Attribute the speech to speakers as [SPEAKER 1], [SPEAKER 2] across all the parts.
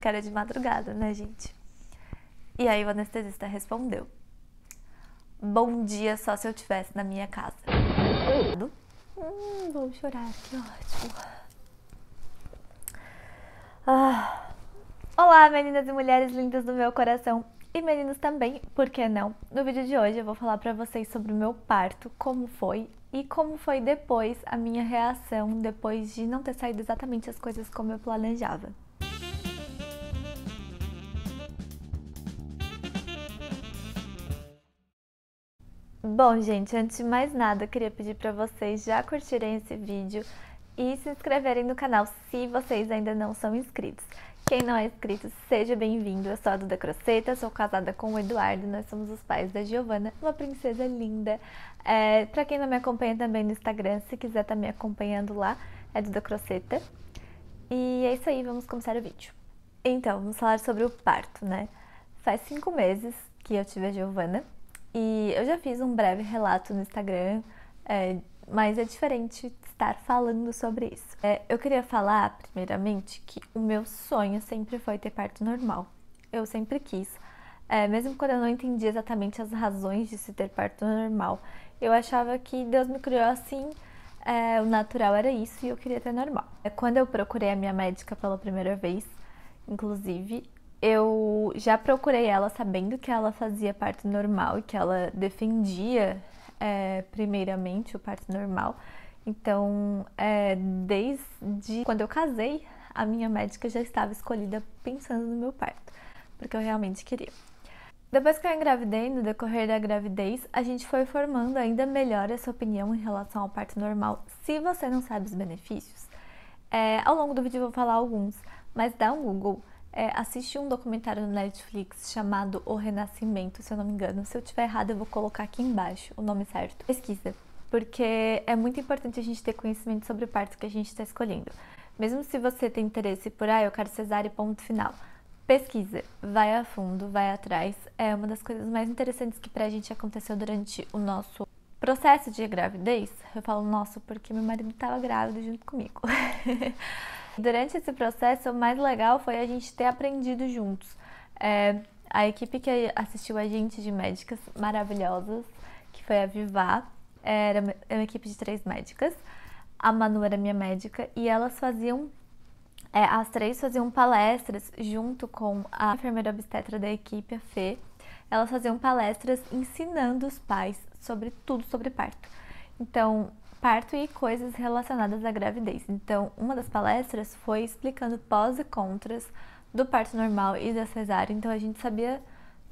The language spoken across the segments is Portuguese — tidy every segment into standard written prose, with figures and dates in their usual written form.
[SPEAKER 1] que era de madrugada, né, gente? E aí o anestesista respondeu: bom dia só se eu estivesse na minha casa. Vou chorar, que ótimo. Olá, meninas e mulheres lindas do meu coração. E meninos também, por que não? No vídeo de hoje eu vou falar pra vocês sobre o meu parto, como foi e como foi depois a minha reação depois de não ter saído exatamente as coisas como eu planejava. Bom, gente, antes de mais nada, eu queria pedir pra vocês já curtirem esse vídeo e se inscreverem no canal se vocês ainda não são inscritos. Quem não é inscrito, seja bem-vindo. Eu sou a Duda Croceta, sou casada com o Eduardo, nós somos os pais da Giovana, uma princesa linda. Pra quem não me acompanha também no Instagram, se quiser estar me acompanhando lá, é Duda Croceta. E é isso aí, vamos começar o vídeo. Então, vamos falar sobre o parto, né? Faz 5 meses que eu tive a Giovana e eu já fiz um breve relato no Instagram, mas é diferente estar falando sobre isso. Eu queria falar, primeiramente, que o meu sonho sempre foi ter parto normal. Eu sempre quis. Mesmo quando eu não entendi exatamente as razões de se ter parto normal, eu achava que Deus me criou assim, o natural era isso e eu queria ter normal. Quando eu procurei a minha médica pela primeira vez, inclusive, eu já procurei ela sabendo que ela fazia parto normal e que ela defendia primeiramente o parto normal. Então, desde quando eu casei, a minha médica já estava escolhida pensando no meu parto, porque eu realmente queria. Depois que eu engravidei, no decorrer da gravidez, a gente foi formando ainda melhor essa opinião em relação ao parto normal. Se você não sabe os benefícios, ao longo do vídeo eu vou falar alguns, mas dá um Google, assiste um documentário no Netflix chamado O Renascimento, se eu não me engano. Se eu tiver errado, eu vou colocar aqui embaixo o nome certo. Pesquisa, porque é muito importante a gente ter conhecimento sobre o parto que a gente está escolhendo. Mesmo se você tem interesse por, eu quero cesárea e ponto final. Pesquisa, vai a fundo, vai atrás. É uma das coisas mais interessantes que pra gente aconteceu durante o nosso processo de gravidez. Eu falo nosso porque meu marido estava grávido junto comigo. Durante esse processo, o mais legal foi a gente ter aprendido juntos. A equipe que assistiu a gente de médicas maravilhosas, que foi a Vivá, era uma equipe de 3 médicas. A Manu era minha médica e elas faziam... as 3 faziam palestras junto com a enfermeira obstetra da equipe, a Fê. Elas faziam palestras ensinando os pais sobre tudo sobre parto. Então, parto e coisas relacionadas à gravidez. Então, uma das palestras foi explicando pós e contras do parto normal e da cesárea. Então, a gente sabia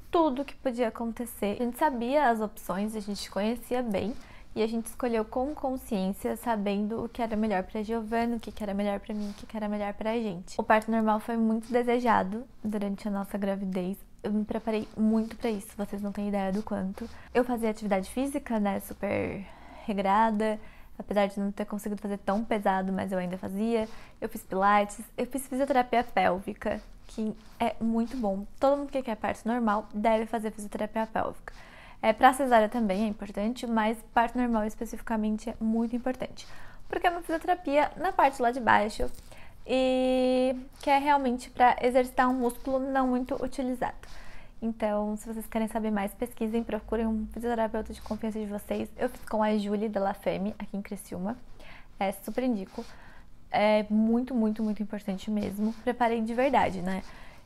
[SPEAKER 1] tudo que podia acontecer. A gente sabia as opções, a gente conhecia bem. E a gente escolheu com consciência, sabendo o que era melhor pra Giovana, o que era melhor pra mim, o que era melhor pra gente. O parto normal foi muito desejado durante a nossa gravidez. Eu me preparei muito pra isso, vocês não têm ideia do quanto. Eu fazia atividade física, né, super regrada, apesar de não ter conseguido fazer tão pesado, mas eu ainda fazia. Eu fiz pilates, eu fiz fisioterapia pélvica, que é muito bom. Todo mundo que quer parto normal deve fazer fisioterapia pélvica. Pra cesárea também é importante, mas parto normal especificamente é muito importante. Porque é uma fisioterapia na parte lá de baixo e que é realmente para exercitar um músculo não muito utilizado. Então, se vocês querem saber mais, pesquisem, procurem um fisioterapeuta de confiança de vocês. Eu fiz com a Julie da La Femme, aqui em Criciúma. Super indico. É muito, muito, muito importante mesmo. Preparei de verdade, né?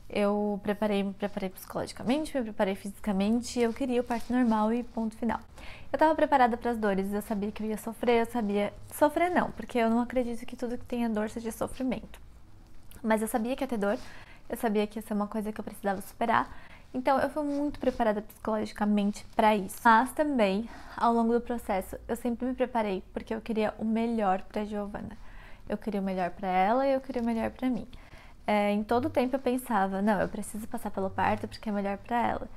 [SPEAKER 1] Eu me preparei psicologicamente, me preparei fisicamente, eu queria o parto normal e ponto final. Eu tava preparada para as dores, eu sabia que eu ia sofrer, eu sabia... Sofrer não, porque eu não acredito que tudo que tenha dor seja sofrimento. Mas eu sabia que ia ter dor, eu sabia que ia ser uma coisa que eu precisava superar, então eu fui muito preparada psicologicamente para isso. Mas também, ao longo do processo, eu sempre me preparei porque eu queria o melhor para Giovana. Eu queria o melhor para ela e eu queria o melhor para mim. Em todo o tempo eu pensava, não, eu preciso passar pelo parto porque é melhor pra ela.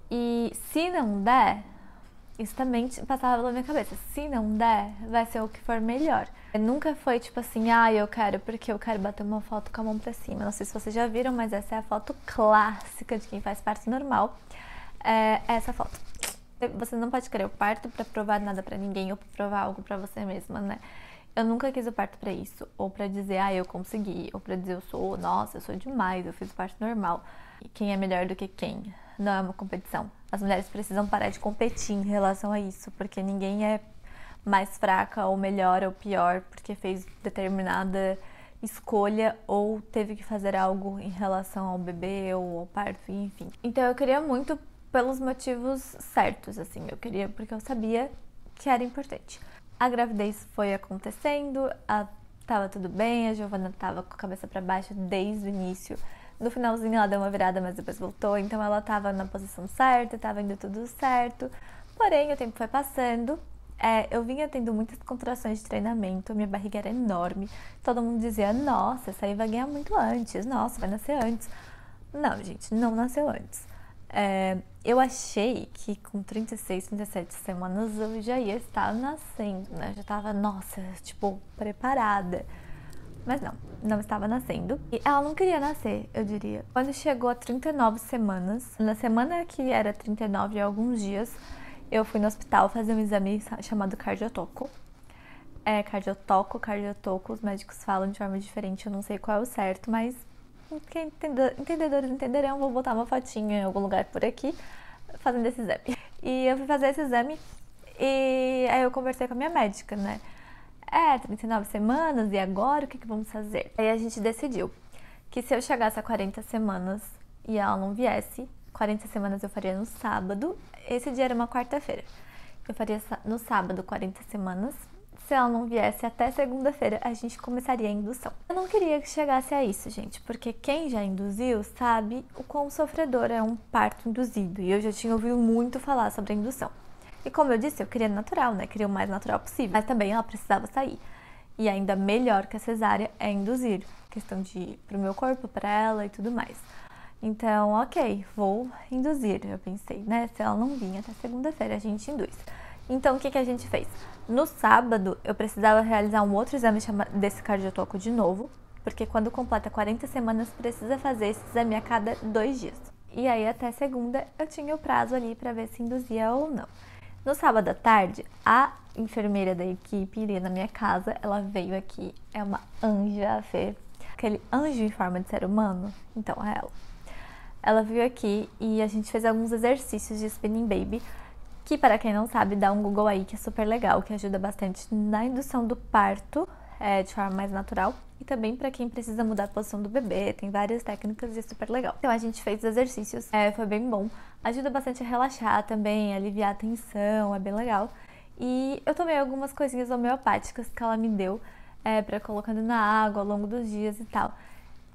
[SPEAKER 1] E se não der, isso também passava pela minha cabeça, se não der, vai ser o que for melhor. Nunca foi tipo assim, eu quero porque eu quero bater uma foto com a mão pra cima. Não sei se vocês já viram, mas essa é a foto clássica de quem faz parto normal. Essa foto. Você não pode querer o parto pra provar nada pra ninguém ou pra provar algo pra você mesma, né? Eu nunca quis o parto pra isso, ou pra dizer, eu consegui, ou pra dizer, nossa, eu sou demais, eu fiz o parto normal. E quem é melhor do que quem? Não é uma competição. As mulheres precisam parar de competir em relação a isso, porque ninguém é mais fraca ou melhor ou pior porque fez determinada escolha ou teve que fazer algo em relação ao bebê ou ao parto, enfim. Então eu queria muito pelos motivos certos, assim, eu queria porque eu sabia que era importante. A gravidez foi acontecendo, tava tudo bem, a Giovana tava com a cabeça para baixo desde o início. No finalzinho ela deu uma virada, mas depois voltou, então ela tava na posição certa, tava indo tudo certo. Porém, o tempo foi passando, eu vinha tendo muitas contrações de treinamento, minha barriga era enorme. Todo mundo dizia, nossa, essa aí vai ganhar muito antes, nossa, vai nascer antes. Não, gente, não nasceu antes. Eu achei que com 36, 37 semanas eu já ia estar nascendo, né? Já tava, nossa, tipo, preparada. Mas não estava nascendo. E ela não queria nascer, eu diria. Quando chegou a 39 semanas, na semana que era 39 e alguns dias, eu fui no hospital fazer um exame chamado cardiotoco. Cardiotoco, os médicos falam de forma diferente, eu não sei qual é o certo, mas entendedores entenderão, vou botar uma fotinha em algum lugar por aqui, fazendo esse exame. E eu fui fazer esse exame e aí eu conversei com a minha médica, né? 39 semanas, e agora o que vamos fazer? Aí a gente decidiu que se eu chegasse a 40 semanas e ela não viesse, 40 semanas eu faria no sábado, esse dia era uma quarta-feira. Eu faria no sábado 40 semanas, se ela não viesse até segunda-feira, a gente começaria a indução. Eu não queria que chegasse a isso, gente, porque quem já induziu sabe o quão sofredor é um parto induzido, e eu já tinha ouvido muito falar sobre a indução. E como eu disse, eu queria natural, né? Queria o mais natural possível. Mas também ela precisava sair. E ainda melhor que a cesárea é induzir. Questão de pro meu corpo, pra ela e tudo mais. Então, ok, vou induzir. Eu pensei, né? Se ela não vinha até segunda-feira, a gente induz. Então, o que a gente fez? No sábado, eu precisava realizar um outro exame desse cardiotoco de novo. Porque quando completa 40 semanas, precisa fazer esse exame a cada 2 dias. E aí, até segunda, eu tinha o prazo ali pra ver se induzia ou não. No sábado à tarde, a enfermeira da equipe iria na minha casa, ela veio aqui, é uma anja, Fê, aquele anjo em forma de ser humano, então é ela. Ela veio aqui e a gente fez alguns exercícios de spinning baby, que para quem não sabe, dá um Google aí que é super legal, que ajuda bastante na indução do parto, de forma mais natural, e também para quem precisa mudar a posição do bebê, tem várias técnicas e é super legal. Então a gente fez os exercícios, foi bem bom, ajuda bastante a relaxar também, aliviar a tensão, é bem legal. E eu tomei algumas coisinhas homeopáticas que ela me deu, para colocando na água ao longo dos dias e tal.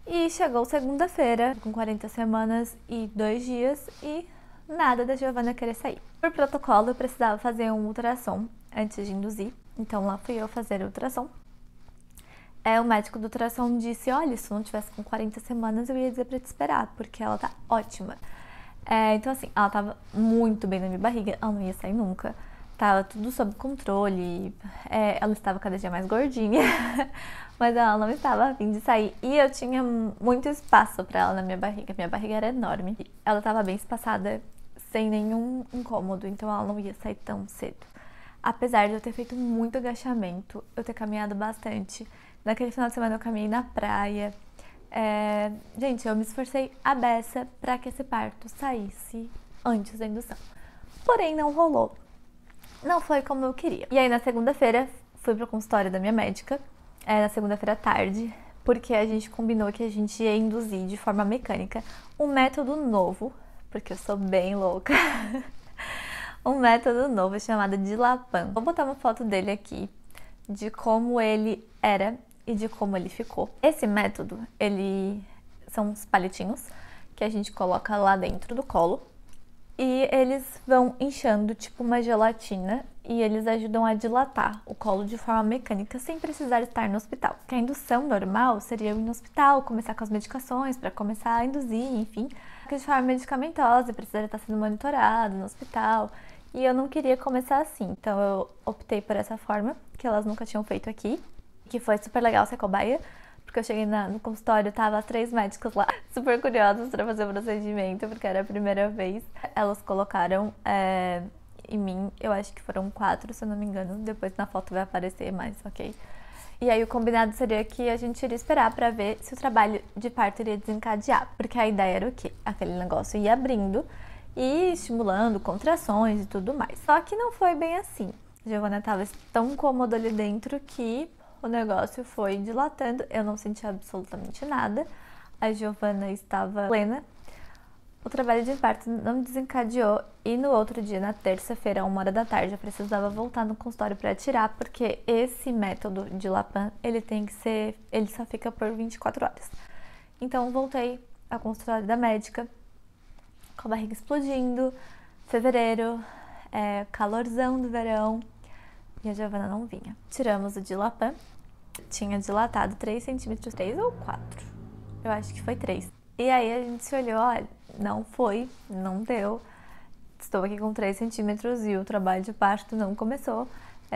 [SPEAKER 1] E chegou segunda-feira, com 40 semanas e 2 dias, e nada da Giovana querer sair. Por protocolo, eu precisava fazer um ultrassom antes de induzir, então lá fui eu fazer o ultrassom. O médico do ultrassom disse, olha, se não tivesse com 40 semanas, eu ia dizer pra te esperar, porque ela tá ótima. Então assim, ela tava muito bem na minha barriga, ela não ia sair nunca. Tava tudo sob controle, ela estava cada dia mais gordinha, mas ela não estava a fim de sair. E eu tinha muito espaço pra ela na minha barriga era enorme. Ela tava bem espaçada, sem nenhum incômodo, então ela não ia sair tão cedo. Apesar de eu ter feito muito agachamento, eu ter caminhado bastante. Naquele final de semana eu caminhei na praia. Gente, eu me esforcei a beça pra que esse parto saísse antes da indução. Porém, não rolou. Não foi como eu queria. E aí, na segunda-feira, fui pro consultório da minha médica. Na segunda-feira à tarde, porque a gente combinou que a gente ia induzir de forma mecânica um método novo, porque eu sou bem louca. Um método novo chamado Dilapan. Vou botar uma foto dele aqui, de como ele era e de como ele ficou. Esse método, ele são uns palitinhos que a gente coloca lá dentro do colo e eles vão inchando tipo uma gelatina e eles ajudam a dilatar o colo de forma mecânica sem precisar estar no hospital. Porque a indução normal seria eu ir no hospital, começar com as medicações para começar a induzir, enfim. Porque de forma medicamentosa, precisaria estar sendo monitorado no hospital. E eu não queria começar assim, então eu optei por essa forma, que elas nunca tinham feito aqui, que foi super legal ser cobaia, porque eu cheguei no consultório, tava as 3 médicas lá, super curiosas para fazer o procedimento, porque era a primeira vez. Elas colocaram em mim, eu acho que foram 4, se eu não me engano, depois na foto vai aparecer mais, ok? E aí o combinado seria que a gente iria esperar pra ver se o trabalho de parto iria desencadear. Porque a ideia era o quê? Aquele negócio ia abrindo e estimulando contrações e tudo mais. Só que não foi bem assim. A Giovana tava tão cômoda ali dentro que o negócio foi dilatando. Eu não senti absolutamente nada. A Giovana estava plena. O trabalho de parto não desencadeou e no outro dia, na terça-feira, 1h da tarde, eu precisava voltar no consultório para tirar, porque esse método de Lapan, ele só fica por 24 horas. Então voltei ao consultório da médica, com a barriga explodindo, fevereiro, calorzão do verão, e a Giovana não vinha. Tiramos o Dilapan, tinha dilatado 3 centímetros, 3 ou 4? Eu acho que foi 3. E aí a gente se olhou, olha, não foi, não deu. Estou aqui com 3 centímetros e o trabalho de parto não começou.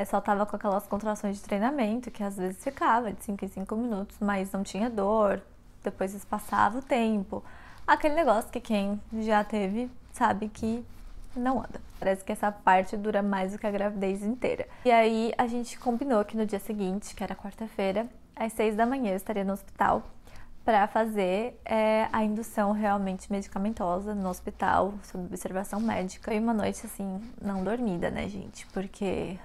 [SPEAKER 1] Só tava com aquelas contrações de treinamento, que às vezes ficava de 5 em 5 minutos, mas não tinha dor, depois espaçava o tempo. Aquele negócio que quem já teve sabe que não anda. Parece que essa parte dura mais do que a gravidez inteira. E aí a gente combinou que no dia seguinte, que era quarta-feira, às 6 da manhã eu estaria no hospital para fazer a indução realmente medicamentosa no hospital, sob observação médica. Foi uma noite, assim, não dormida, né, gente? Porque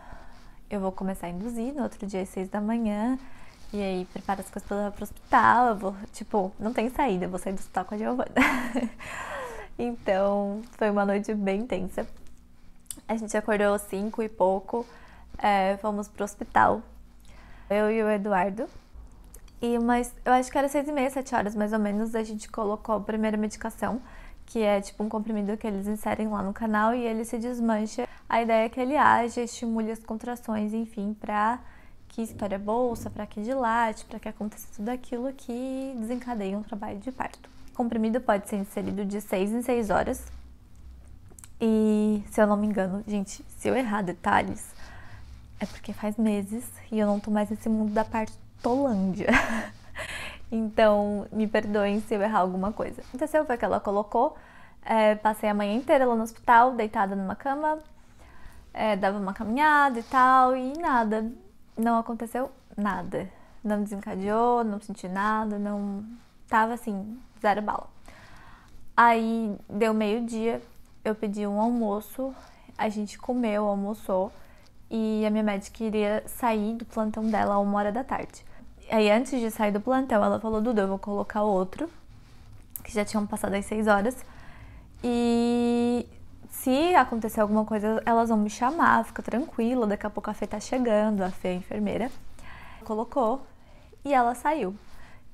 [SPEAKER 1] eu vou começar a induzir no outro dia às 6 da manhã, e aí preparo as coisas pra levar pro hospital, eu vou, tipo, não tem saída, eu vou sair do hospital com a Giovana. Então, foi uma noite bem intensa. A gente acordou às 5 e pouco, fomos pro hospital, eu e o Eduardo. Mas eu acho que era 6h30, 7 horas mais ou menos, a gente colocou a primeira medicação, que é tipo um comprimido que eles inserem lá no canal e ele se desmancha. A ideia é que ele age, estimule as contrações, enfim, pra que estoure a bolsa, pra que dilate, pra que aconteça tudo aquilo que desencadeia um trabalho de parto. O comprimido pode ser inserido de 6 em 6 horas. E, se eu não me engano, gente, se eu errar detalhes, é porque faz meses e eu não tô mais nesse mundo da partolândia. Então, me perdoem se eu errar alguma coisa. O que aconteceu foi que ela colocou, passei a manhã inteira lá no hospital, deitada numa cama, dava uma caminhada e tal, e nada. Não aconteceu nada. Não desencadeou, não senti nada, não... Tava assim, 0 bala. Aí, deu meio-dia, eu pedi um almoço, a gente comeu, almoçou, e a minha médica iria sair do plantão dela a 1h da tarde. Aí, antes de sair do plantão, ela falou, Duda, eu vou colocar outro, que já tinham passado as 6 horas, e se acontecer alguma coisa, elas vão me chamar, fica tranquila, daqui a pouco a Fê tá chegando, a Fê, a enfermeira. Colocou, e ela saiu.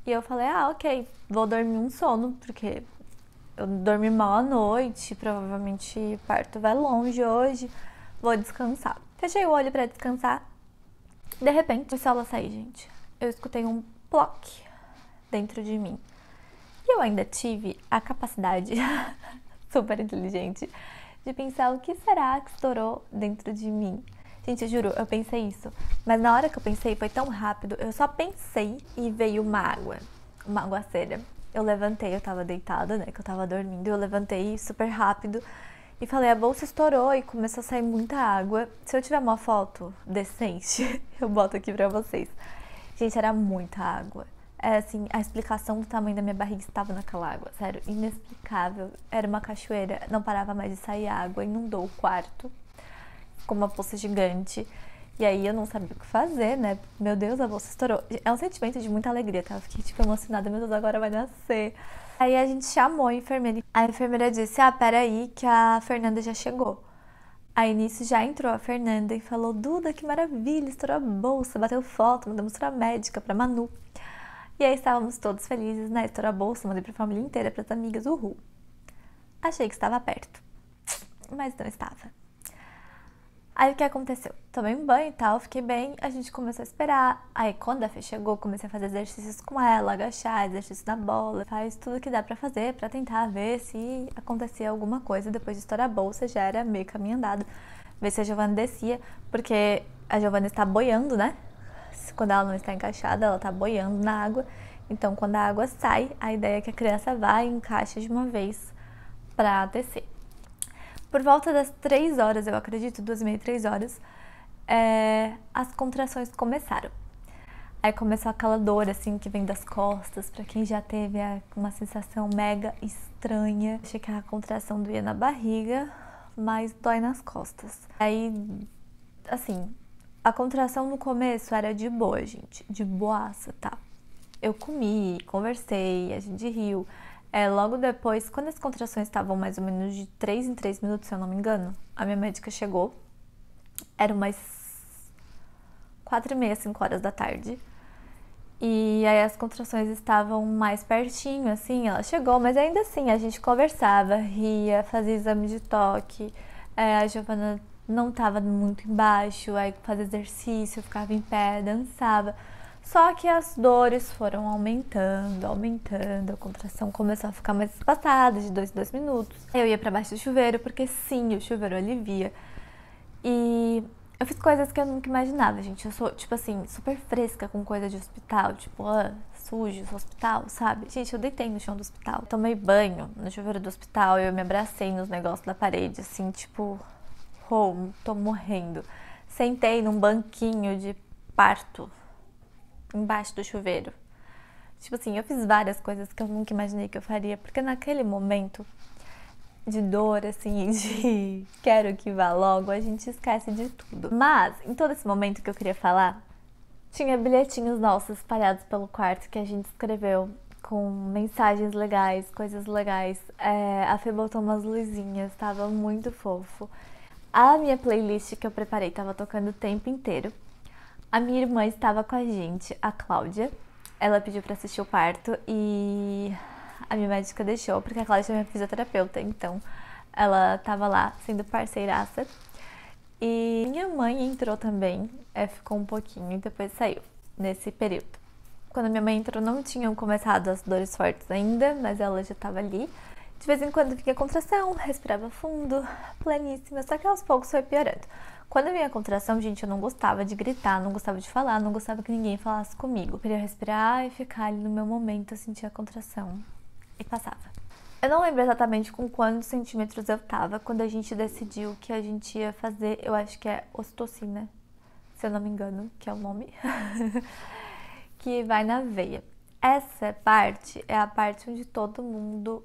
[SPEAKER 1] E eu falei, ok, vou dormir um sono, porque eu dormi mal à noite, provavelmente parto vai longe hoje, vou descansar. Fechei o olho pra descansar, de repente, foi só ela sair, gente. Eu escutei um ploc dentro de mim. E eu ainda tive a capacidade, super inteligente, de pensar o que será que estourou dentro de mim. Gente, eu juro, eu pensei isso. Mas na hora que eu pensei, foi tão rápido. Eu só pensei e veio uma aguaceira. Eu levantei, eu tava deitada, né, que eu tava dormindo. Eu levantei super rápido e falei, a bolsa estourou e começou a sair muita água. Se eu tiver uma foto decente, eu boto aqui pra vocês. Gente, era muita água. Assim, a explicação do tamanho da minha barriga estava naquela água. Sério, inexplicável. Era uma cachoeira, não parava mais de sair água, inundou o quarto com uma poça gigante. E aí eu não sabia o que fazer, né? Meu Deus, a bolsa estourou. É um sentimento de muita alegria, tá? Eu fiquei, tipo, emocionada. Meu Deus, agora vai nascer. Aí a gente chamou a enfermeira. A enfermeira disse, peraí, que a Fernanda já chegou. Aí nisso já entrou a Fernanda e falou, Duda, que maravilha, estourou a bolsa, bateu foto, mandamos pra médica, pra Manu. E aí estávamos todos felizes, né? Estourou a bolsa, mandei pra família inteira, pras amigas, uhul. Achei que estava perto, mas não estava. Aí o que aconteceu? Tomei um banho e tal, fiquei bem, a gente começou a esperar. Aí quando a Fê chegou, comecei a fazer exercícios com ela, agachar, exercício na bola. Faz tudo que dá pra fazer pra tentar ver se acontecia alguma coisa. Depois de estourar a bolsa, já era meio caminho andado. Ver se a Giovana descia, porque a Giovana está boiando, né? Quando ela não está encaixada, ela tá boiando na água. Então quando a água sai, a ideia é que a criança vá e encaixe de uma vez pra descer. Por volta das 3 horas, eu acredito, 2h30, 3 horas, as contrações começaram. Aí começou aquela dor, assim, que vem das costas. Pra quem já teve, é uma sensação mega estranha. Achei que a contração doía na barriga, mas dói nas costas. Aí, assim, a contração no começo era de boa, gente. De boaça, tá? Eu comi, conversei, a gente riu. Logo depois, quando as contrações estavam mais ou menos de 3 em 3 minutos, se eu não me engano, a minha médica chegou. Era umas 4h30, 5 horas da tarde. E aí as contrações estavam mais pertinho, assim, ela chegou, mas ainda assim a gente conversava, ria, fazia exame de toque. A Giovana não estava muito embaixo, aí fazia exercício, ficava em pé, dançava. Só que as dores foram aumentando, a contração começou a ficar mais espaçada, de 2 em 2 minutos. Eu ia pra baixo do chuveiro, porque sim, o chuveiro alivia. E eu fiz coisas que eu nunca imaginava, gente. Eu sou, tipo assim, super fresca com coisa de hospital, tipo, sujo, hospital, sabe? Gente, eu deitei no chão do hospital, tomei banho no chuveiro do hospital, eu me abracei nos negócios da parede, assim, tipo, tô morrendo. Sentei num banquinho de parto embaixo do chuveiro. Tipo assim, eu fiz várias coisas que eu nunca imaginei que eu faria, porque naquele momento de dor, assim, de quero que vá logo, a gente esquece de tudo. Mas, em todo esse momento que eu queria falar, tinha bilhetinhos nossos espalhados pelo quarto que a gente escreveu com mensagens legais, coisas legais. A Fê botou umas luzinhas, tava muito fofo. A minha playlist que eu preparei tava tocando o tempo inteiro. A minha irmã estava com a gente, a Cláudia. Ela pediu pra assistir o parto e a minha médica deixou, porque a Cláudia é minha fisioterapeuta, então ela tava lá sendo parceiraça. E minha mãe entrou também, ficou um pouquinho e depois saiu, nesse período. Quando minha mãe entrou não tinham começado as dores fortes ainda, mas ela já tava ali. De vez em quando vinha contração, respirava fundo, pleníssima, só que aos poucos foi piorando. Quando vinha contração, gente, eu não gostava de gritar, não gostava de falar, não gostava que ninguém falasse comigo. Eu queria respirar e ficar ali no meu momento, sentir a contração. E passava. Eu não lembro exatamente com quantos centímetros eu tava quando a gente decidiu que a gente ia fazer, eu acho que é ocitocina, se eu não me engano, que é o nome, que vai na veia. Essa parte é a parte onde todo mundo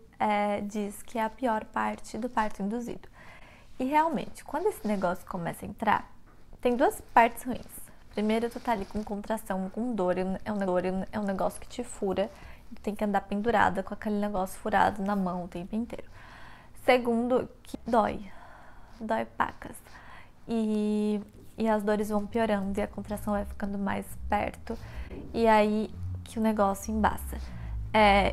[SPEAKER 1] diz que é a pior parte do parto induzido. E realmente, quando esse negócio começa a entrar, tem duas partes ruins. Primeiro, tu tá ali com contração, com dor, é um negócio que te fura, tem que andar pendurada com aquele negócio furado na mão o tempo inteiro. Segundo, que dói pacas. E as dores vão piorando e a contração vai ficando mais perto. E aí que o negócio embaça.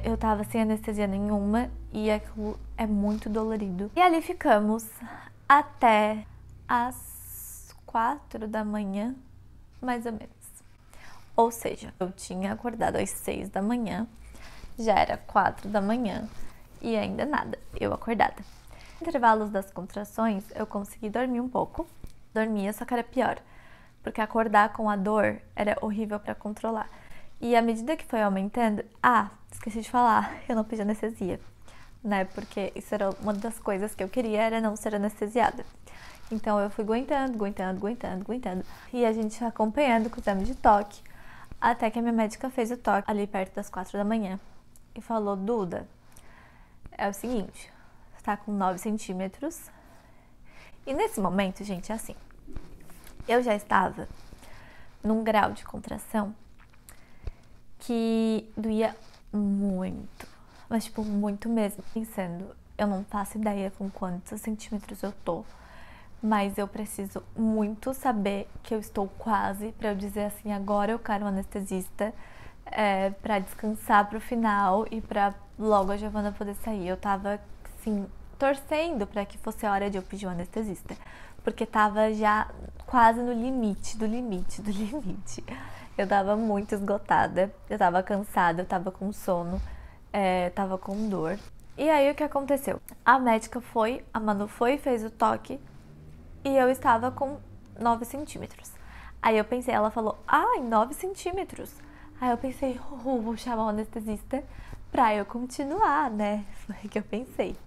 [SPEAKER 1] Eu tava sem anestesia nenhuma e aquilo é muito dolorido. E ali ficamos até as 4 da manhã, mais ou menos. Ou seja, eu tinha acordado às 6 da manhã, já era 4 da manhã e ainda nada, eu acordada. Nos intervalos das contrações, eu consegui dormir um pouco. Dormia, só que era pior, porque acordar com a dor era horrível para controlar. E à medida que foi aumentando, esqueci de falar, eu não pedi anestesia, né? Porque isso era uma das coisas que eu queria, era não ser anestesiada. Então eu fui aguentando. E a gente acompanhando com o exame de toque, até que a minha médica fez o toque ali perto das 4 da manhã. E falou, Duda, é o seguinte, você tá com 9 centímetros. E nesse momento, gente, é assim, eu já estava num grau de contração que doía muito, mas tipo, muito mesmo. Pensando, eu não faço ideia com quantos centímetros eu tô, mas eu preciso muito saber que eu estou quase, pra eu dizer assim, agora eu quero um anestesista, pra descansar pro final e pra logo a Giovana poder sair. Eu tava, assim, torcendo pra que fosse a hora de eu pedir um anestesista, porque tava já quase no limite do limite. Eu tava muito esgotada, eu tava cansada, eu tava com sono, tava com dor. E aí o que aconteceu? A médica a Manu foi, fez o toque e eu estava com 9 centímetros. Aí eu pensei, ela falou, 9 centímetros. Aí eu pensei, vou chamar o anestesista pra eu continuar, né? Foi o que eu pensei.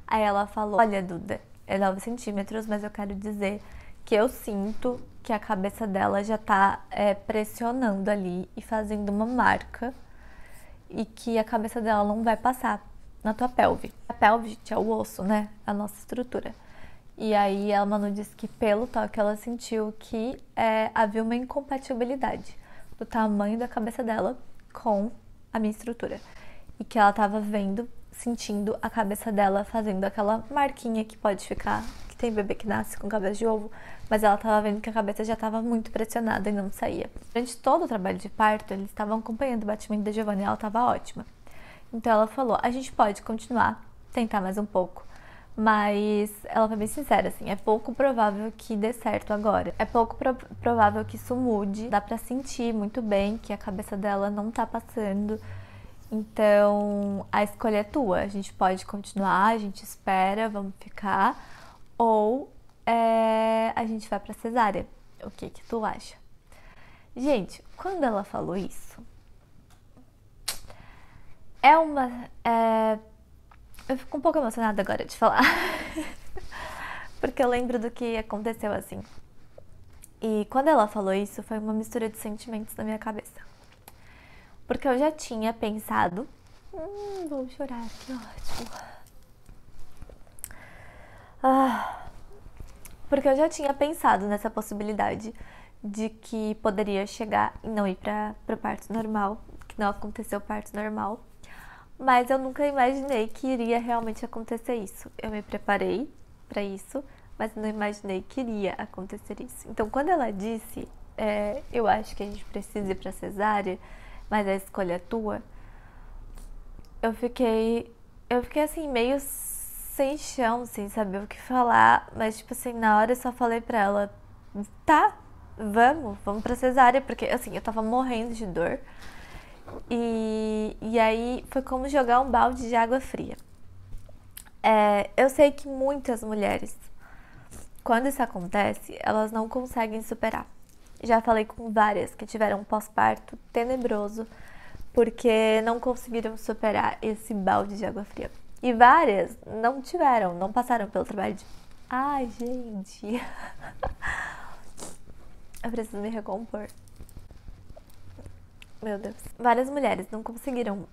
[SPEAKER 1] Aí ela falou, olha Duda, é 9 centímetros, mas eu quero dizer que eu sinto que a cabeça dela já tá pressionando ali e fazendo uma marca e que a cabeça dela não vai passar na tua pelve. A pelve, gente, é o osso, né? A nossa estrutura. E aí a Manu disse que pelo toque ela sentiu que havia uma incompatibilidade do tamanho da cabeça dela com a minha estrutura. E que ela tava vendo, sentindo a cabeça dela fazendo aquela marquinha que pode ficar, que tem bebê que nasce com cabeça de ovo, mas ela tava vendo que a cabeça já tava muito pressionada e não saía. Durante todo o trabalho de parto, eles estavam acompanhando o batimento da Giovanna e ela tava ótima. Então ela falou, a gente pode continuar, tentar mais um pouco. Mas ela foi bem sincera, assim, é pouco provável que dê certo agora. É pouco provável que isso mude. Dá pra sentir muito bem que a cabeça dela não tá passando. Então, a escolha é tua. A gente pode continuar, a gente espera, vamos ficar. Ou a gente vai pra cesárea. O que tu acha? Gente, quando ela falou isso, eu fico um pouco emocionada agora de falar. Porque eu lembro do que aconteceu assim. E quando ela falou isso, foi uma mistura de sentimentos na minha cabeça. Porque eu já tinha pensado... vou chorar, que ótimo. Porque eu já tinha pensado nessa possibilidade de que poderia chegar e não ir pro parto normal. Que não aconteceu o parto normal. Mas eu nunca imaginei que iria realmente acontecer isso. Eu me preparei para isso, mas não imaginei que iria acontecer isso. Então, quando ela disse, eu acho que a gente precisa ir para cesárea, mas a escolha é tua, eu fiquei assim, meio sem chão, sem saber o que falar. Mas, tipo assim, na hora eu só falei pra ela, tá, vamos pra cesárea, porque, assim, eu tava morrendo de dor. E aí foi como jogar um balde de água fria. Eu sei que muitas mulheres, quando isso acontece, elas não conseguem superar. Já falei com várias que tiveram um pós-parto tenebroso porque não conseguiram superar esse balde de água fria. E várias não passaram pelo trabalho de... Ai, gente. Eu preciso me recompor. Meu Deus. Várias mulheres não conseguiram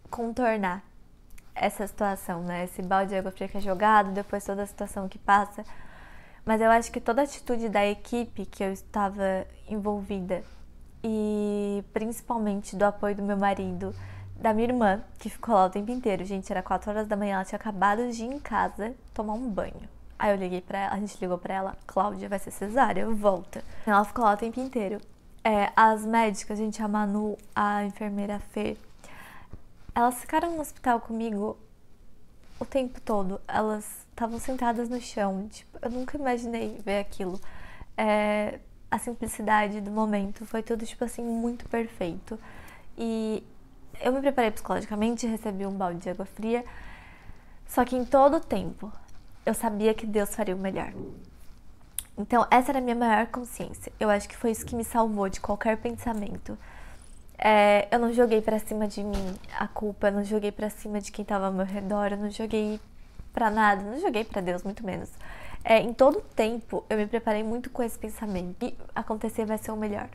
[SPEAKER 1] contornar essa situação, né? Esse balde de água fria que é jogado, depois toda a situação que passa. Mas eu acho que toda a atitude da equipe que eu estava envolvida, e principalmente do apoio do meu marido, da minha irmã, que ficou lá o tempo inteiro. Gente, era 4 horas da manhã, ela tinha acabado de ir em casa tomar um banho. Aí eu liguei pra ela, a gente ligou pra ela, Cláudia, vai ser cesárea, volta. Ela ficou lá o tempo inteiro. As médicas, gente, a Manu, a enfermeira Fê, elas ficaram no hospital comigo o tempo todo. Elas estavam sentadas no chão, tipo, eu nunca imaginei ver aquilo. A simplicidade do momento foi tudo, tipo assim, muito perfeito. E eu me preparei psicologicamente, recebi um balde de água fria, só que em todo o tempo eu sabia que Deus faria o melhor. Então, essa era a minha maior consciência. Eu acho que foi isso que me salvou de qualquer pensamento. Eu não joguei pra cima de mim a culpa, eu não joguei pra cima de quem tava ao meu redor, eu não joguei pra nada, não joguei pra Deus, muito menos. Em todo o tempo, eu me preparei muito com esse pensamento. E acontecer vai ser o melhor.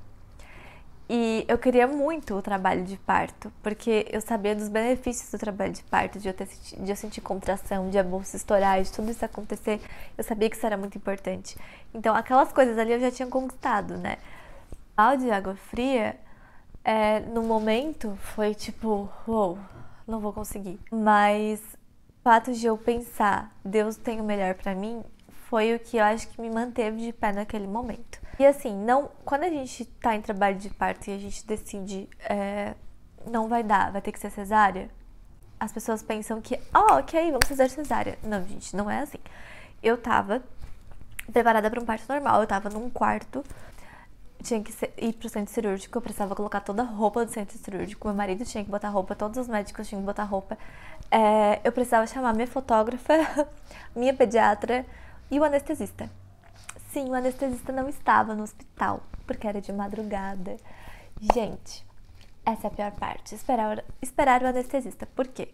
[SPEAKER 1] E eu queria muito o trabalho de parto, porque eu sabia dos benefícios do trabalho de parto, de eu sentir contração, de a bolsa estourar, de tudo isso acontecer. Eu sabia que isso era muito importante. Então, aquelas coisas ali eu já tinha conquistado, né? O balde de água fria, no momento, foi tipo, uou, não vou conseguir. Mas o fato de eu pensar, Deus tem o melhor pra mim, foi o que eu acho que me manteve de pé naquele momento. E assim, quando a gente tá em trabalho de parto e a gente decide não vai dar, vai ter que ser cesárea, as pessoas pensam que, ok, vamos fazer cesárea. Não, gente, não é assim. Eu tava preparada para um parto normal, eu tava num quarto, tinha que ir pro centro cirúrgico, eu precisava colocar toda a roupa do centro cirúrgico, meu marido tinha que botar roupa, todos os médicos tinham que botar roupa, eu precisava chamar minha fotógrafa, minha pediatra e o anestesista. Sim, o anestesista não estava no hospital, porque era de madrugada. Gente, essa é a pior parte, esperar o anestesista. Por quê?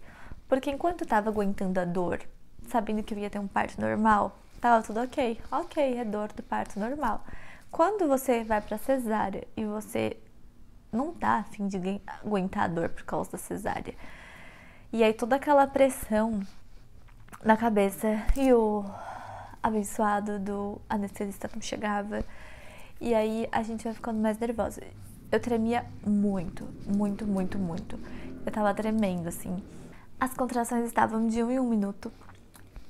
[SPEAKER 1] Porque enquanto eu tava aguentando a dor, sabendo que eu ia ter um parto normal, tava tudo ok. Ok, é dor do parto normal. Quando você vai pra cesárea e você não tá a fim de aguentar a dor por causa da cesárea, e aí toda aquela pressão na cabeça e o abençoado do anestesista não chegava, e aí a gente vai ficando mais nervosa. Eu tremia muito, muito, muito, muito. Eu tava tremendo, assim. As contrações estavam de 1 em 1 minuto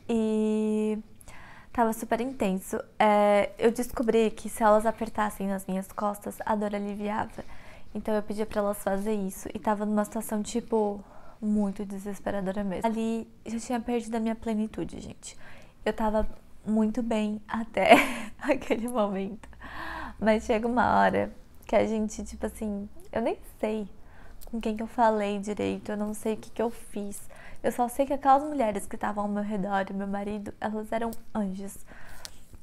[SPEAKER 1] e tava super intenso. Eu descobri que se elas apertassem nas minhas costas, a dor aliviava. Então eu pedi pra elas fazer isso e tava numa situação, tipo, muito desesperadora mesmo. Ali já tinha perdido a minha plenitude, gente. Eu tava muito bem até aquele momento. Mas chega uma hora que a gente, tipo assim, eu nem sei com quem que eu falei direito, eu não sei o que que eu fiz. Eu só sei que aquelas mulheres que estavam ao meu redor e meu marido, elas eram anjos.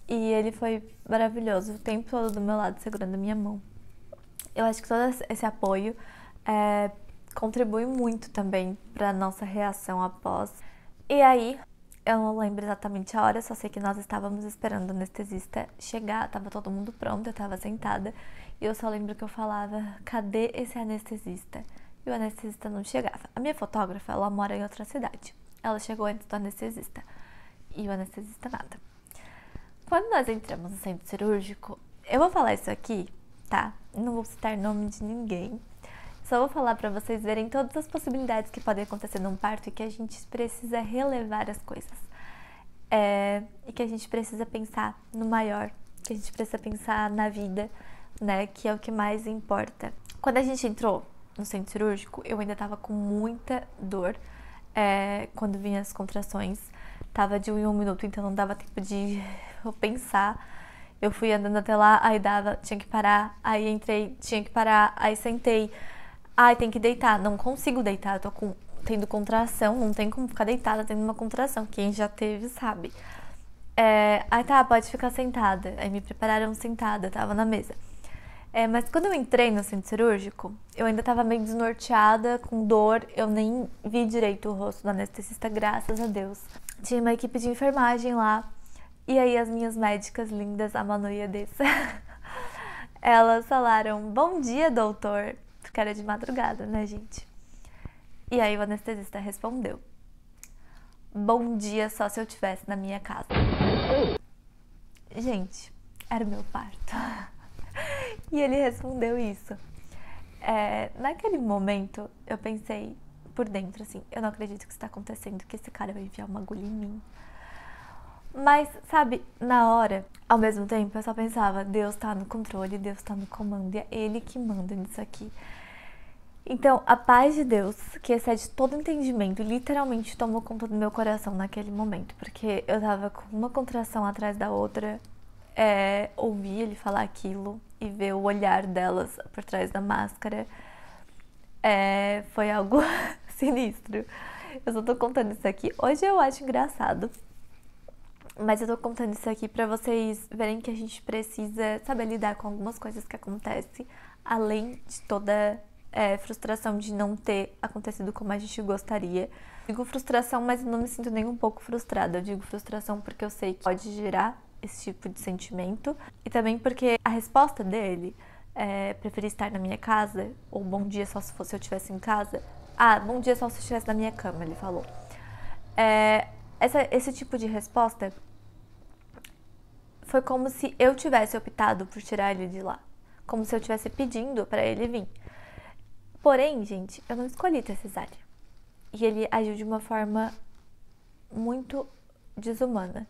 [SPEAKER 1] E ele foi maravilhoso, o tempo todo do meu lado, segurando a minha mão. Eu acho que todo esse apoio contribui muito também para nossa reação após. E aí, eu não lembro exatamente a hora, só sei que nós estávamos esperando o anestesista chegar, tava todo mundo pronto, eu tava sentada, e eu só lembro que eu falava, cadê esse anestesista? E o anestesista não chegava. A minha fotógrafa, ela mora em outra cidade. Ela chegou antes do anestesista, e o anestesista nada. Quando nós entramos no centro cirúrgico, eu vou falar isso aqui, tá? Não vou citar nome de ninguém. Só vou falar pra vocês verem todas as possibilidades que podem acontecer num parto e que a gente precisa relevar as coisas. E que a gente precisa pensar no maior, que a gente precisa pensar na vida, né? Que é o que mais importa. Quando a gente entrou no centro cirúrgico, eu ainda tava com muita dor. Quando vinha as contrações, tava de 1 em 1 minuto, então não dava tempo de eu pensar. Eu fui andando até lá, aí tinha que parar, aí entrei, tinha que parar, aí sentei. Ai, tem que deitar. Não consigo deitar, eu tô tendo contração, não tem como ficar deitada tendo uma contração. Quem já teve sabe. Aí tá, pode ficar sentada. Aí me prepararam sentada, tava na mesa. Mas quando eu entrei no centro cirúrgico, eu ainda tava meio desnorteada, com dor. Eu nem vi direito o rosto do anestesista, graças a Deus. Tinha uma equipe de enfermagem lá. E aí as minhas médicas lindas, a Manu e a Dessa, elas falaram, bom dia, doutor. Porque era de madrugada, né, gente? E aí o anestesista respondeu, bom dia só se eu estivesse na minha casa. Gente, era o meu parto. E ele respondeu isso. Naquele momento, eu pensei por dentro, assim, eu não acredito que isso tá acontecendo, que esse cara vai enfiar uma agulha em mim. Mas, sabe, na hora, ao mesmo tempo, eu só pensava, Deus tá no controle, Deus tá no comando, e é Ele que manda nisso aqui. Então, a paz de Deus, que excede todo entendimento, literalmente tomou conta do meu coração naquele momento. Porque eu tava com uma contração atrás da outra, ouvir ele falar aquilo e ver o olhar delas por trás da máscara, foi algo sinistro. Eu só tô contando isso aqui. Hoje eu acho engraçado, mas eu tô contando isso aqui pra vocês verem que a gente precisa saber lidar com algumas coisas que acontecem, além de toda frustração de não ter acontecido como a gente gostaria. Digo frustração, mas eu não me sinto nem um pouco frustrada. Eu digo frustração porque eu sei que pode gerar esse tipo de sentimento. E também porque a resposta dele preferir estar na minha casa, ou bom dia só se fosse eu estivesse em casa. Bom dia só se eu estivesse na minha cama, ele falou. Esse tipo de resposta foi como se eu tivesse optado por tirar ele de lá. Como se eu estivesse pedindo pra ele vir. Porém, gente, eu não escolhi ter cesárea. E ele agiu de uma forma muito desumana.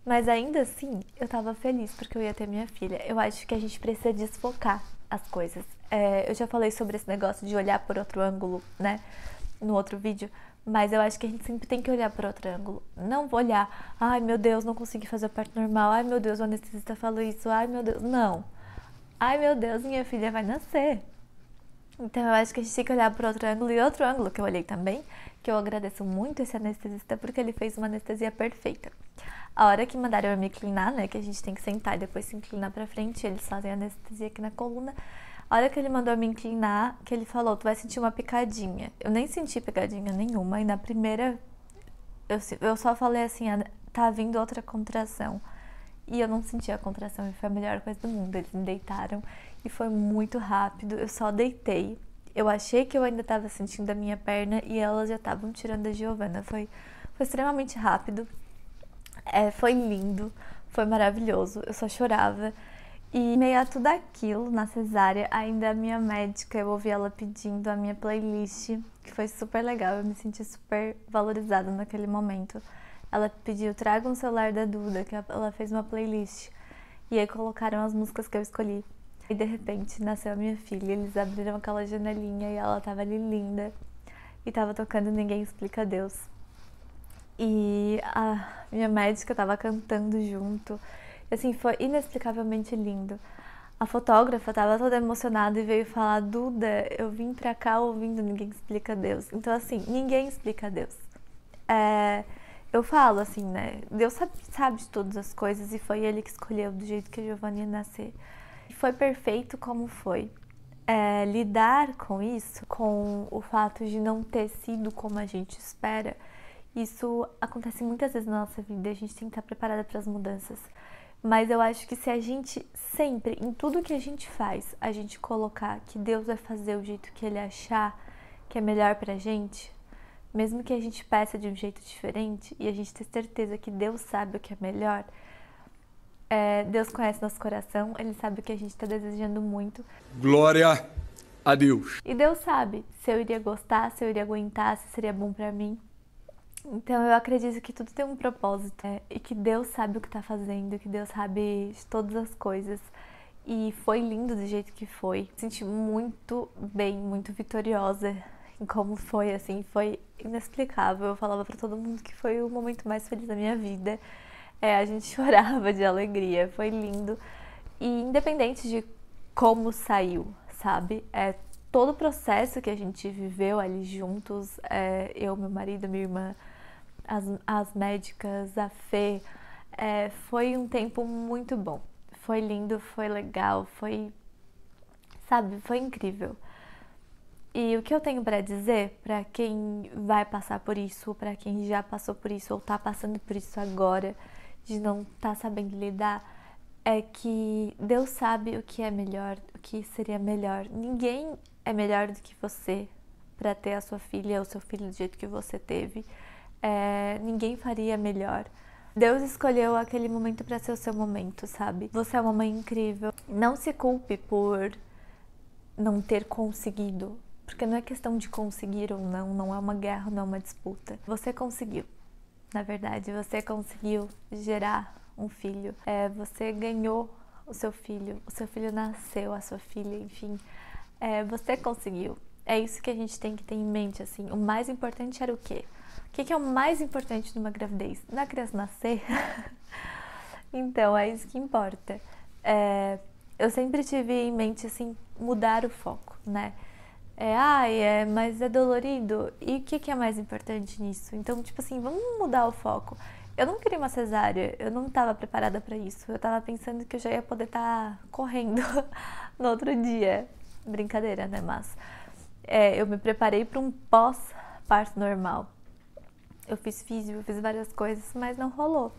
[SPEAKER 1] Mas ainda assim, eu tava feliz porque eu ia ter minha filha. Eu acho que a gente precisa desfocar as coisas. Eu já falei sobre esse negócio de olhar por outro ângulo, né? No outro vídeo. Mas eu acho que a gente sempre tem que olhar por outro ângulo. Não vou olhar, ai meu Deus, não consegui fazer o parto normal. Ai meu Deus, o anestesista falou isso. Ai meu Deus, não. Ai meu Deus, minha filha vai nascer. Então eu acho que a gente tem que olhar por outro ângulo. E outro ângulo que eu olhei também, que eu agradeço muito esse anestesista, porque ele fez uma anestesia perfeita. A hora que mandaram eu me inclinar, né, que a gente tem que sentar e depois se inclinar pra frente, eles fazem anestesia aqui na coluna. A hora que ele mandou eu me inclinar, que ele falou, tu vai sentir uma picadinha. Eu nem senti picadinha nenhuma, e na primeira, eu só falei assim, tá vindo outra contração. E eu não senti a contração e foi a melhor coisa do mundo. Eles me deitaram e foi muito rápido, eu só deitei. Eu achei que eu ainda tava sentindo a minha perna e elas já estavam tirando a Giovana. Foi extremamente rápido, foi lindo, foi maravilhoso, eu só chorava. E em meio a tudo aquilo, na cesárea, ainda a minha médica, eu ouvi ela pedindo a minha playlist, que foi super legal, eu me senti super valorizada naquele momento. Ela pediu, traga um celular da Duda, que ela fez uma playlist. E aí colocaram as músicas que eu escolhi. E de repente nasceu a minha filha, eles abriram aquela janelinha e ela tava ali linda. E tava tocando Ninguém Explica Deus. E a minha médica tava cantando junto. E assim, foi inexplicavelmente lindo. A fotógrafa tava toda emocionada e veio falar, Duda, eu vim pra cá ouvindo Ninguém Explica Deus. Então assim, ninguém explica Deus. Eu falo assim, né? Deus sabe de todas as coisas e foi Ele que escolheu do jeito que a Giovana ia nascer. E foi perfeito como foi. Lidar com isso, com o fato de não ter sido como a gente espera, isso acontece muitas vezes na nossa vida, a gente tem que estar preparada para as mudanças. Mas eu acho que se a gente sempre, em tudo que a gente faz, a gente colocar que Deus vai fazer o jeito que Ele achar que é melhor pra gente, mesmo que a gente peça de um jeito diferente e a gente ter certeza que Deus sabe o que é melhor, Deus conhece nosso coração, Ele sabe o que a gente está desejando muito.
[SPEAKER 2] Glória a Deus.
[SPEAKER 1] E Deus sabe se eu iria gostar, se eu iria aguentar, se seria bom pra mim. Então eu acredito que tudo tem um propósito, e que Deus sabe o que tá fazendo, que Deus sabe de todas as coisas. E foi lindo do jeito que foi. Me senti muito bem, muito vitoriosa em como foi, assim, foi inexplicável. Eu falava pra todo mundo que foi o momento mais feliz da minha vida. A gente chorava de alegria, foi lindo. E independente de como saiu, sabe? Todo o processo que a gente viveu ali juntos, eu, meu marido, minha irmã, as médicas, a Fê, foi um tempo muito bom. Foi lindo, foi legal, sabe, foi incrível. E o que eu tenho pra dizer pra quem vai passar por isso, pra quem já passou por isso ou tá passando por isso agora, de não tá sabendo lidar, é que Deus sabe o que é melhor, o que seria melhor. Ninguém é melhor do que você pra ter a sua filha ou seu filho do jeito que você teve. Ninguém faria melhor. Deus escolheu aquele momento pra ser o seu momento, sabe? Você é uma mãe incrível. Não se culpe por não ter conseguido, porque não é questão de conseguir ou não, não é uma guerra, não é uma disputa. Você conseguiu. Na verdade, você conseguiu gerar um filho. Você ganhou o seu filho nasceu, a sua filha, enfim. Você conseguiu. É isso que a gente tem que ter em mente, assim. O mais importante era o quê? O que é o mais importante numa gravidez? Na criança nascer? Então, é isso que importa. Eu sempre tive em mente, assim, mudar o foco, né? Mas é dolorido. E o que é mais importante nisso? Então, tipo assim, vamos mudar o foco. Eu não queria uma cesárea, eu não estava preparada para isso. Eu estava pensando que eu já ia poder estar correndo no outro dia. Brincadeira, né? Mas eu me preparei para um pós-parto normal. Eu fiz físio, eu fiz várias coisas, mas não rolou.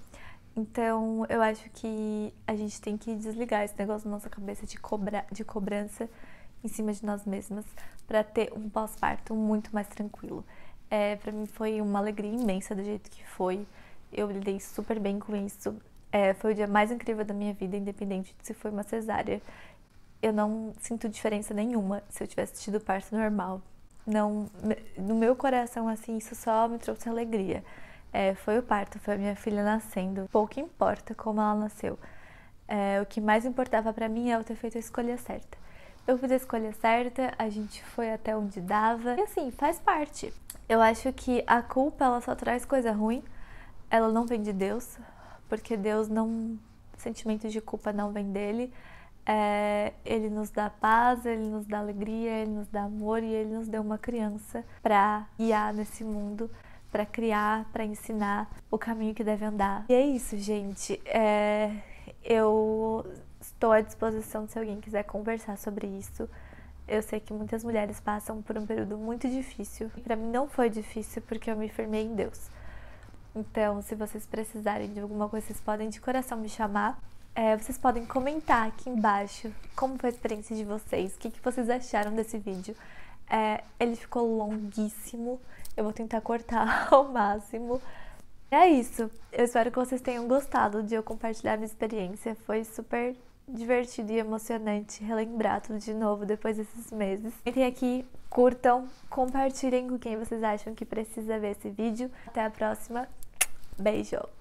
[SPEAKER 1] Então, eu acho que a gente tem que desligar esse negócio na nossa cabeça de cobrança em cima de nós mesmas para ter um pós-parto muito mais tranquilo. Para mim foi uma alegria imensa do jeito que foi. Eu lidei super bem com isso. Foi o dia mais incrível da minha vida, independente de se foi uma cesárea. Eu não sinto diferença nenhuma se eu tivesse tido parto normal. Não, no meu coração, assim, isso só me trouxe alegria. Foi o parto, foi a minha filha nascendo. Pouco importa como ela nasceu. O que mais importava pra mim é eu ter feito a escolha certa. Eu fiz a escolha certa, a gente foi até onde dava. E assim, faz parte. Eu acho que a culpa, ela só traz coisa ruim. Ela não vem de Deus, porque Deus não... sentimento de culpa não vem dele. Ele nos dá paz, ele nos dá alegria, ele nos dá amor e ele nos deu uma criança pra guiar nesse mundo, pra criar, pra ensinar o caminho que deve andar. E é isso, gente. Eu estou à disposição se alguém quiser conversar sobre isso. Eu sei que muitas mulheres passam por um período muito difícil. E pra mim não foi difícil porque eu me firmei em Deus. Então, se vocês precisarem de alguma coisa, vocês podem de coração me chamar. Vocês podem comentar aqui embaixo como foi a experiência de vocês, o que vocês acharam desse vídeo. Ele ficou longuíssimo, eu vou tentar cortar ao máximo. É isso, eu espero que vocês tenham gostado de eu compartilhar minha experiência. Foi super divertido e emocionante relembrar tudo de novo depois desses meses. Entrem aqui, curtam, compartilhem com quem vocês acham que precisa ver esse vídeo. Até a próxima, beijo!